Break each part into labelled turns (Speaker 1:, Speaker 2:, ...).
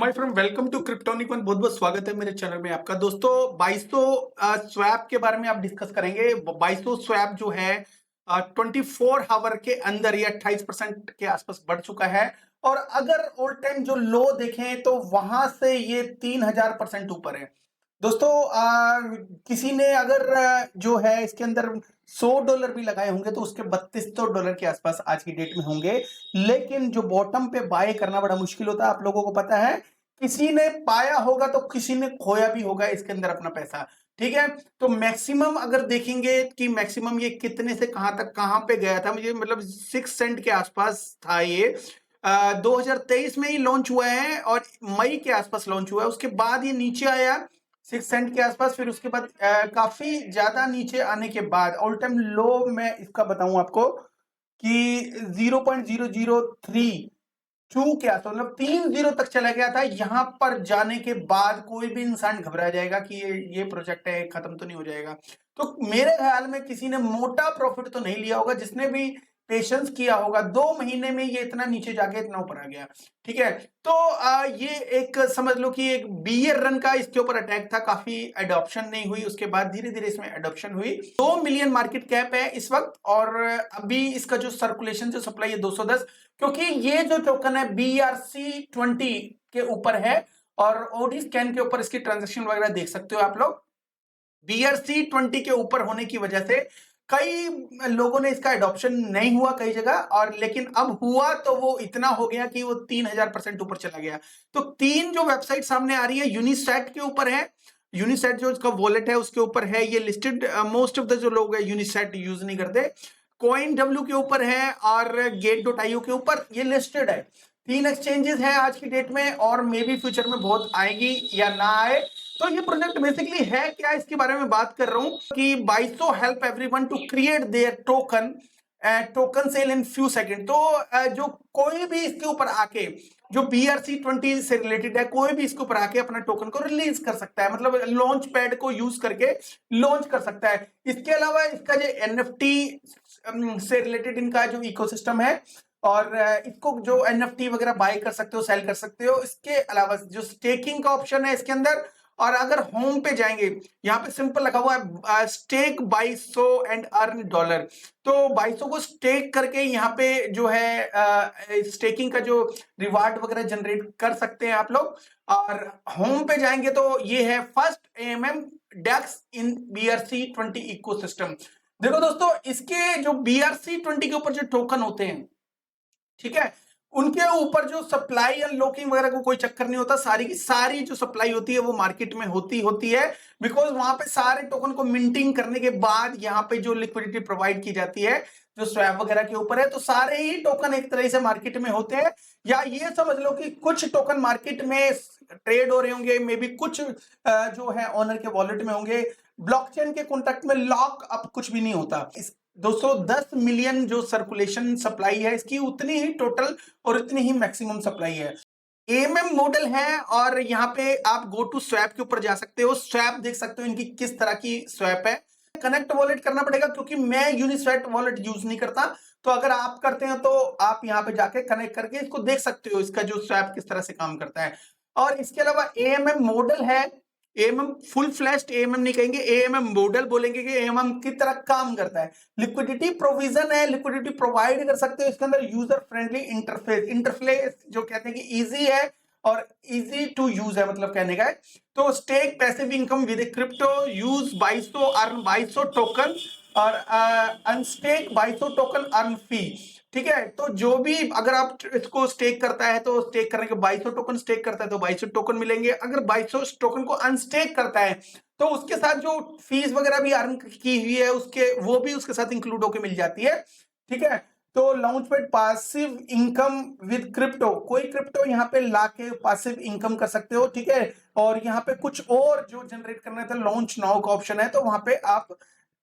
Speaker 1: My friend welcome to Cryptonic one. बहुत बहुत स्वागत है मेरे चैनल में आपका। दोस्तों 2200 स्वैप के बारे में आप डिस्कस करेंगे। 2200 स्वैप जो है 24 आवर के अंदर ये 28% के आसपास बढ़ चुका है। और अगर ऑल टाइम जो लो देखें तो वहां से ये 3000% ऊपर है। दोस्तों किसी ने अगर जो है इसके अंदर $100 भी लगाए होंगे तो उसके $3200 के आसपास आज की डेट में होंगे। लेकिन जो बॉटम पे बाय करना बड़ा मुश्किल होता है, आप लोगों को पता है। किसी ने पाया होगा तो किसी ने खोया भी होगा इसके अंदर अपना पैसा। ठीक है, तो मैक्सिमम अगर देखेंगे कि मैक्सिमम ये कितने से कहां तक कहां पे गया था, मुझे मतलब 6 सेंट के आसपास था ये। 2023 में ही लॉन्च हुआ है और मई के आसपास लॉन्च हुआ है। उसके बाद ये नीचे आया 6 सेंट के आसपास। फिर उसके बाद काफी ज्यादा नीचे आने के बाद ऑल टाइम लो मैं इसका बताऊं आपको कि 0.0032 के आसपास, मतलब 30 तक चला गया था। यहां पर जाने के बाद कोई भी इंसान घबरा जाएगा कि ये प्रोजेक्ट है, खत्म तो नहीं हो जाएगा। तो मेरे ख्याल में किसी ने मोटा प्रॉफिट तो नहीं लिया होगा। जिसने भी पेशेंस किया होगा, 2 महीने में ये इतना नीचे जाके इतना ऊपर आ गया। ठीक है, तो ये एक समझ लो कि एक बियर रन का इसके ऊपर अटैक था। काफी एडॉप्शन नहीं हुई, उसके बाद धीरे धीरे इसमें एडॉप्शन हुई। 2 मिलियन मार्केट कैप है इस वक्त। और अभी इसका जो सर्कुलेशन जो सप्लाई है 210, क्योंकि ये जो टोकन है BRC20 के ऊपर है। और ओडी स्कैन के ऊपर इसकी ट्रांजेक्शन वगैरह देख सकते हो आप लोग। BRC20 के ऊपर होने की वजह से कई लोगों ने इसका एडॉप्शन नहीं हुआ कई जगह, और लेकिन अब हुआ तो वो इतना हो गया कि वो 3000% ऊपर चला गया। तो तीन जो वेबसाइट सामने आ रही है, यूनिसेट के ऊपर है। यूनिसेट जो इसका वॉलेट है उसके ऊपर है, ये लिस्टेड। मोस्ट ऑफ द जो लोग है यूनिसेट यूज नहीं करते। कॉइन डब्ल्यू के ऊपर है और गेट.io के ऊपर ये लिस्टेड है। तीन एक्सचेंजेस हैं आज की डेट में, और मे बी फ्यूचर में बहुत आएगी या ना आए। तो ये प्रोजेक्ट बेसिकली है क्या, इसके बारे में बात कर रहा हूं कि 2200 help everyone to create their token sale in few second. तो जो कोई भी इसके ऊपर आके, जो BRC20 से रिलेटेड है, कोई भी इसके ऊपर आके अपना टोकन को रिलीज कर सकता है, मतलब लॉन्च पैड को यूज करके लॉन्च कर सकता है। इसके अलावा इसका जो NFT से रिलेटेड इनका जो इकोसिस्टम है, और इसको जो NFT वगैरह बाय कर सकते हो, सेल कर सकते हो। इसके अलावा जो स्टेकिंग का ऑप्शन है इसके अंदर। और अगर होम पे जाएंगे, यहाँ पे सिंपल लगा हुआ है स्टेक 2200 एंड अर्न डॉलर। तो 2200 को स्टेक करके यहाँ पे जो है स्टेकिंग का जो रिवार्ड वगैरह जनरेट कर सकते हैं आप लोग। और होम पे जाएंगे तो ये है फर्स्ट AMM डेक्स इन BRC20 इकोसिस्टम। देखो दोस्तों, इसके जो BRC20 के ऊपर जो टोकन होते हैं, ठीक है, उनके ऊपर जो सप्लाई अनलॉकिंग वगैरह को कोई चक्कर नहीं होता। सारी की सारी जो सप्लाई होती है वो मार्केट में होती है। बिकॉज वहां पे सारे टोकन को मिंटिंग करने के बाद यहाँ पे जो लिक्विडिटी प्रोवाइड की जाती है जो स्वैप वगैरह के ऊपर है, तो सारे ही टोकन एक तरह से मार्केट में होते हैं। या ये समझ लो कि कुछ टोकन मार्केट में ट्रेड हो रहे होंगे, मे बी कुछ जो है ऑनर के वॉलेट में होंगे। ब्लॉकचेन के कॉन्ट्रैक्ट में लॉक अप कुछ भी नहीं होता। दोस्तों 10 मिलियन जो सर्कुलेशन सप्लाई है इसकी, उतनी ही टोटल और इतनी ही मैक्सिमम सप्लाई है। AMM मॉडल है, और यहाँ पे आप गो टू स्वैप के ऊपर जा सकते हो। स्वैप देख सकते हो इनकी किस तरह की स्वैप है। कनेक्ट वॉलेट करना पड़ेगा, क्योंकि मैं यूनिस्वेट वॉलेट यूज नहीं करता। तो अगर आप करते हैं तो आप यहाँ पे जाके कनेक्ट करके इसको देख सकते हो, इसका जो स्वैप किस तरह से काम करता है। और इसके अलावा AMM मॉडल है। AMM फुल फ्लैश्ड AMM नहीं कहेंगे, AMM मॉडल बोलेंगे कि AMM की तरह काम करता है। लिक्विडिटी प्रोविजन है, लिक्विडिटी प्रोवाइड कर सकते हो। इसके अंदर यूजर फ्रेंडली इंटरफेस जो कहते हैं कि इजी है और इजी टू यूज है, मतलब कहने का है। तो stake passive income with crypto, use 2200, earn 2200 token, और अनस्टेक 2200 टोकन, अर्न फी। ठीक है, तो जो भी अगर आप इसको स्टेक करता है तो स्टेक करने के 2200 टोकन स्टेक करता है तो 2200 टोकन मिलेंगे। अगर 2200 टोकन को अनस्टेक करता है तो उसके साथ जो फीस वगैरह भी अर्न की हुई है उसके, वो भी उसके साथ इंक्लूड होकर मिल जाती है। ठीक है, तो launch pad passive income with crypto, कोई क्रिप्टो यहाँ पे लाके पासिव इनकम कर सकते हो। ठीक है, और यहाँ पे कुछ और जो जनरेट करना था, लॉन्च नाउ का ऑप्शन है, तो वहां पे आप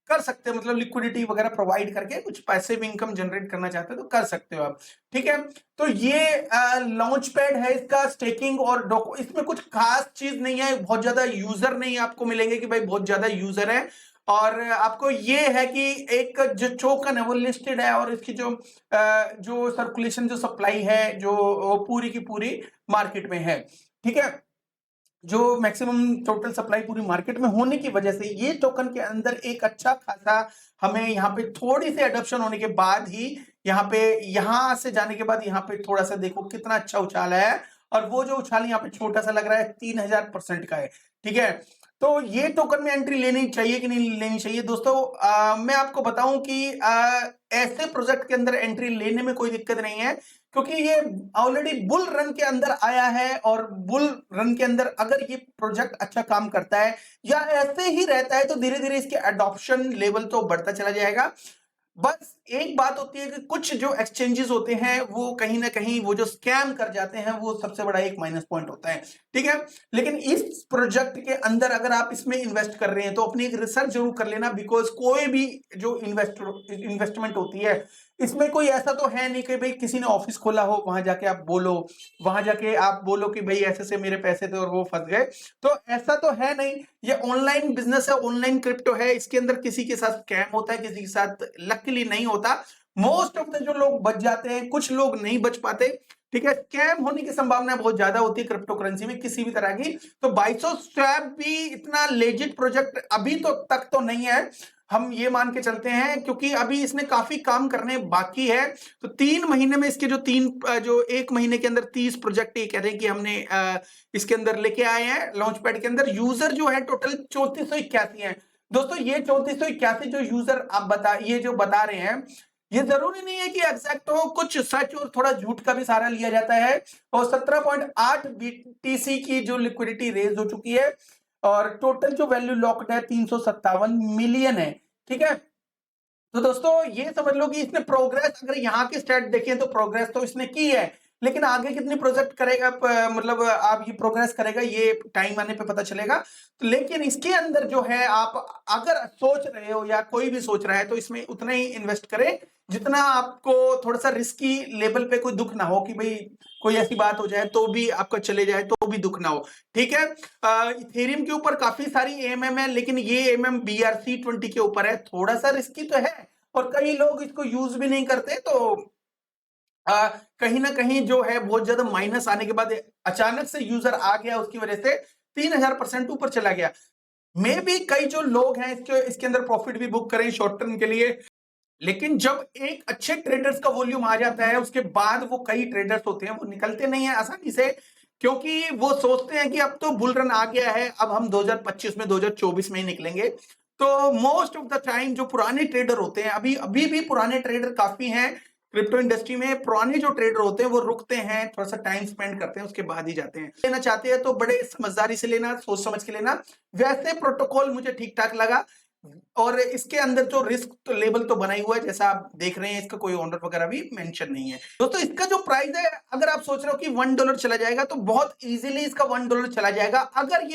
Speaker 1: कर सकते हैं, मतलब लिक्विडिटी वगैरह प्रोवाइड करके कुछ पैसिव इनकम जनरेट करना चाहते हो तो कर सकते हो आप। ठीक है, तो ये लॉन्च पैड है इसका स्टेकिंग, और इसमें कुछ खास चीज नहीं है। बहुत ज्यादा यूजर नहीं आपको मिलेंगे कि भाई बहुत ज्यादा यूजर है। और आपको ये है कि एक जो टोकन है वो लिस्टेड है, और इसकी जो सर्कुलेशन जो सप्लाई है जो वो पूरी की पूरी मार्केट में है। ठीक है, जो मैक्सिमम टोटल सप्लाई पूरी मार्केट में होने की वजह से ये टोकन के अंदर एक अच्छा खासा हमें यहाँ पे थोड़ी सी एडॉप्शन होने के बाद ही यहाँ से जाने के बाद यहाँ पे थोड़ा सा देखो कितना अच्छा उछाल है, और वो जो उछाल यहाँ पे छोटा सा लग रहा है 3000% का है। ठीक है, तो ये टोकन में एंट्री लेनी चाहिए कि नहीं लेनी चाहिए दोस्तों? मैं आपको बताऊं कि ऐसे प्रोजेक्ट के अंदर एंट्री लेने में कोई दिक्कत नहीं है, क्योंकि ये ऑलरेडी बुल रन के अंदर आया है, और बुल रन के अंदर अगर ये प्रोजेक्ट अच्छा काम करता है या ऐसे ही रहता है तो धीरे धीरे इसके अडॉप्शन लेवल तो बढ़ता चला जाएगा। बस एक बात होती है कि कुछ जो एक्सचेंजेस होते हैं वो कहीं ना कहीं वो जो स्कैम कर जाते हैं वो सबसे बड़ा एक माइनस पॉइंट होता है। ठीक है, लेकिन इस प्रोजेक्ट के अंदर अगर आप इसमें इन्वेस्ट कर रहे हैं तो अपनी एक रिसर्च जरूर कर लेना, बिकॉज कोई भी जो इन्वेस्टमेंट होती है इसमें कोई ऐसा तो है नहीं कि भाई किसी ने ऑफिस खोला हो वहां जाके आप बोलो कि भाई ऐसे से मेरे पैसे थे और वो फंस गए। तो ऐसा तो है नहीं, ये ऑनलाइन बिजनेस है, ऑनलाइन क्रिप्टो है, इसके अंदर किसी के साथ स्कैम होता है, किसी के साथ लकीली नहीं होता। मोस्ट ऑफ द जो लोग बच जाते हैं, कुछ लोग नहीं बच पाते। ठीक है, स्कैम होने की संभावना बहुत ज्यादा होती है क्रिप्टो करेंसी में किसी भी तरह की। तो बाइसोस्वैप भी इतना लेजिट प्रोजेक्ट अभी तो तक तो नहीं है, हम ये मान के चलते हैं, क्योंकि अभी इसने काफी काम करने बाकी है। तो 3 महीने में इसके जो 1 महीने के अंदर 30 प्रोजेक्ट ये कह रहे हैं कि हमने इसके अंदर लेके आए हैं लॉन्च पैड के अंदर। यूजर जो है टोटल 3481 है दोस्तों। ये 3481 जो यूजर ये जो बता रहे हैं, ये जरूरी नहीं है कि एग्जैक्ट हो, कुछ सच और थोड़ा झूठ का भी सहारा लिया जाता है। और 17.8 BTC की जो लिक्विडिटी रेज हो चुकी है, और टोटल जो वैल्यू लॉक्ड है 357 मिलियन है। ठीक है, तो दोस्तों ये समझ लो कि इसने प्रोग्रेस, अगर यहाँ की स्टेट देखें तो प्रोग्रेस तो इसने की है, लेकिन आगे कितनी प्रोजेक्ट करेगा, मतलब आप ये प्रोग्रेस करेगा ये टाइम आने पे पता चलेगा। तो लेकिन इसके अंदर जो है, आप अगर सोच रहे हो या कोई भी सोच रहा है तो इसमें उतना ही इन्वेस्ट करें जितना आपको थोड़ा सा रिस्की लेवल पे कोई दुख ना हो कि भाई कोई ऐसी बात हो जाए तो भी आपका चले जाए तो भी दुख ना हो। ठीक है, इथेरियम के ऊपर काफी सारी एएमएम है, लेकिन ये एएमएम BRC20 के ऊपर है, थोड़ा सा रिस्की तो है, और कई लोग इसको यूज भी नहीं करते। तो कहीं ना कहीं जो है बहुत ज्यादा माइनस आने के बाद अचानक से यूजर आ गया, उसकी वजह से 3000% ऊपर चला गया। मे भी कई जो लोग हैं इसके अंदर प्रॉफिट भी बुक करें शॉर्ट टर्म के लिए, लेकिन जब एक अच्छे ट्रेडर्स का वॉल्यूम आ जाता है उसके बाद वो कई ट्रेडर्स होते हैं वो निकलते नहीं है आसानी से, क्योंकि वो सोचते हैं कि अब तो बुल रन आ गया है, अब हम 2025 में 2024 में ही निकलेंगे। तो मोस्ट ऑफ द टाइम जो पुराने ट्रेडर होते हैं, अभी भी पुराने ट्रेडर काफी हैं क्रिप्टो इंडस्ट्री में, पुराने जो ट्रेडर होते हैं वो रुकते हैं, थोड़ा सा टाइम स्पेंड करते हैं, उसके बाद ही जाते हैं। लेना चाहते हैं तो बड़े समझदारी से लेना, सोच समझ के लेना। वैसे प्रोटोकॉल मुझे ठीक ठाक लगा, और इसके अंदर जो रिस्क तो लेवल तो बना ही हुआ है, जैसा आप देख रहे हैं, इसका कोई ऑनर वगैरह भी मेंशन नहीं है दोस्तों। इसका जो प्राइस है, अगर आप सोच रहे हो कि $1 चला जाएगा तो बहुत इजीली इसका $1 चला जाएगा, अगर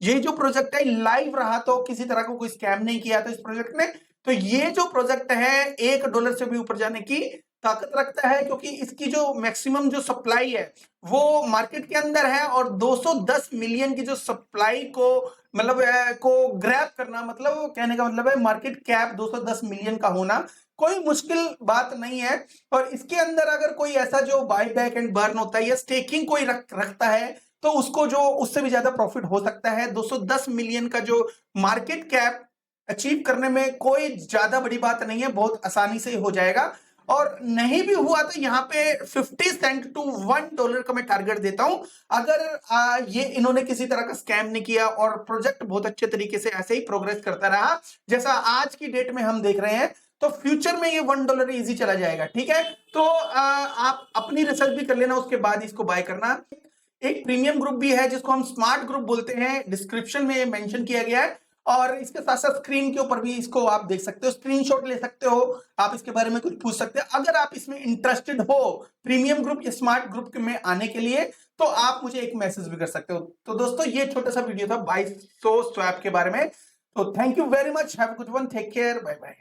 Speaker 1: ये जो प्रोजेक्ट है लाइव रहा तो, किसी तरह का कोई स्कैम नहीं किया था इस प्रोजेक्ट ने, तो ये जो प्रोजेक्ट है $1 से भी ऊपर जाने की ताकत रखता है, क्योंकि इसकी जो मैक्सिमम जो सप्लाई है वो मार्केट के अंदर है, और 210 मिलियन की जो सप्लाई को मतलब को ग्रैब करना, मतलब कहने का मतलब है मार्केट कैप 210 मिलियन का होना कोई मुश्किल बात नहीं है। और इसके अंदर अगर कोई ऐसा जो बाय बैक एंड बर्न होता है या स्टेकिंग कोई रखता है तो उसको जो उससे भी ज्यादा प्रॉफिट हो सकता है। 210 मिलियन का जो मार्केट कैप अचीव करने में कोई ज्यादा बड़ी बात नहीं है, बहुत आसानी से हो जाएगा। और नहीं भी हुआ तो यहाँ पे 50 सेंट टू $1 का मैं टारगेट देता हूं, अगर ये इन्होंने किसी तरह का स्कैम नहीं किया और प्रोजेक्ट बहुत अच्छे तरीके से ऐसे ही प्रोग्रेस करता रहा जैसा आज की डेट में हम देख रहे हैं, तो फ्यूचर में ये $1 इजी चला जाएगा। ठीक है, तो आप अपनी रिसर्च भी कर लेना, उसके बाद इसको बाय करना। एक प्रीमियम ग्रुप भी है जिसको हम स्मार्ट ग्रुप बोलते हैं, डिस्क्रिप्शन में मेंशन किया गया है, और इसके साथ साथ स्क्रीन के ऊपर भी इसको आप देख सकते हो, स्क्रीनशॉट ले सकते हो, आप इसके बारे में कुछ पूछ सकते हो। अगर आप इसमें इंटरेस्टेड हो प्रीमियम ग्रुप या स्मार्ट ग्रुप में आने के लिए, तो आप मुझे एक मैसेज भी कर सकते हो। तो दोस्तों ये छोटा सा वीडियो था बाइसोस्वैप के बारे में। तो thank you very much, have a good one, take care, bye bye.